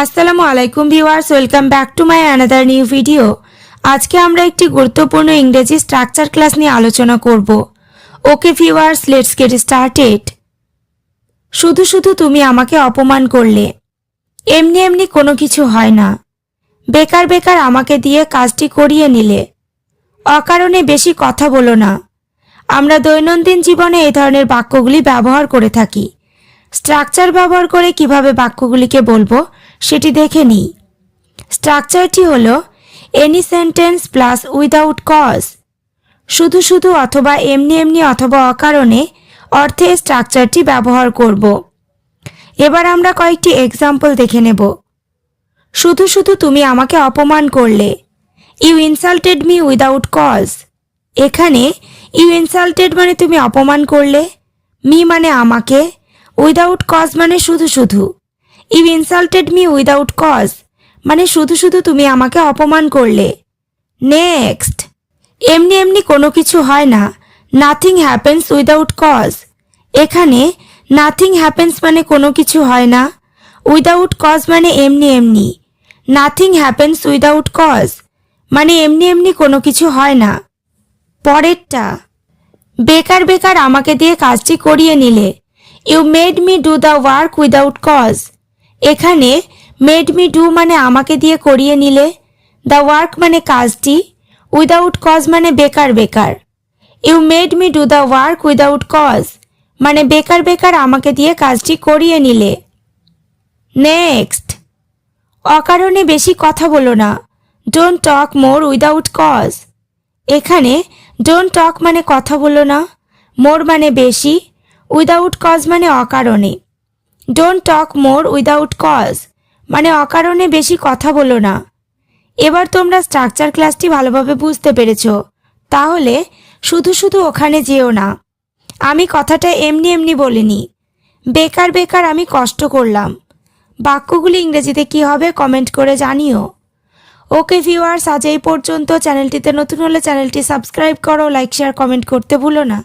আসসালামু আলাইকুম viewers, welcome back to my another new video. আজকে আমরা একটি গুরুত্বপূর্ণ ইংরেজি স্ট্রাকচার ক্লাস নিয়ে আলোচনা করব। Okay viewers, let's get started. শুধু শুধু তুমি আমাকে অপমান করলে। এমনি এমনি কোনো কিছু হয় না। বেকার বেকার আমাকে দিয়ে কাজটি করিয়ে নিলে। অকারণে বেশি কথা বলো না। আমরা দৈনন্দিন জীবনে এই ধরনের বাক্যগুলি ব্যবহার করে থাকি। স্ট্রাকচার ব্যবহার করে কিভাবে বাক্যগুলিকে বলবো সেটি দেখে নিই। স্ট্রাকচারটি হলো any sentence plus without cause. শুধু শুধু অথবা এমনি এমনি অথবা অকারণে অর্থে স্ট্রাকচারটি ব্যবহার করব। এবার আমরা কয়েকটি এক্সাম্পল দেখে নেব। শুধু শুধু তুমি আমাকে অপমান করলে। You insulted me without cause. এখানে ইউ ইনসাল্টেড মানে তুমি অপমান করলে, মি মানে আমাকে, উইদাউট কজ মানে শুধু শুধু। You insulted me without cause মানে শুধু শুধু তুমি আমাকে অপমান করলে। নেক্সট, এমনি এমনি কোনো কিছু হয় না। Nothing happens without cause. এখানে নাথিং হ্যাপেন্স মানে কোনো কিছু হয় না, উইদাউট কজ মানে এমনি এমনি। নাথিং হ্যাপেন্স উইদাউট কজ মানে এমনি এমনি কোনো কিছু হয় না। পরেরটা, বেকার বেকার আমাকে দিয়ে কাজটি করিয়ে নিলে। You made me do the work without cause. এখানে মেড মি ডু মানে আমাকে দিয়ে করিয়ে নিলে, দ্য ওয়ার্ক মানে কাজটি, উইদাউট কজ মানে বেকার বেকার। You made me do the work without cause মানে বেকার বেকার আমাকে দিয়ে কাজটি করিয়ে নিলে। নেক্সট, অকারণে বেশি কথা বলো না। Don't talk more without cause. এখানে ডোন্ট টক মানে কথা বলো না, মোর মানে বেশি, উইদাউট কজ মানে অকারণে। Don't talk more without cause মানে অকারণে বেশি কথা বলো না। এবার তোমরা স্ট্রাকচার ক্লাসটি ভালোভাবে বুঝতে পেরেছো। তাহলে শুধু শুধু ওখানে যেও না। আমি কথাটা এমনি এমনি বলিনি। বেকার বেকার আমি কষ্ট করলাম। বাক্যগুলি ইংরেজিতে কি হবে কমেন্ট করে জানিও। ওকে ভিউয়ার্স, আজ এই পর্যন্ত। চ্যানেলটিতে নতুন হলে চ্যানেলটি সাবস্ক্রাইব করো, লাইক শেয়ার কমেন্ট করতে ভুলো না।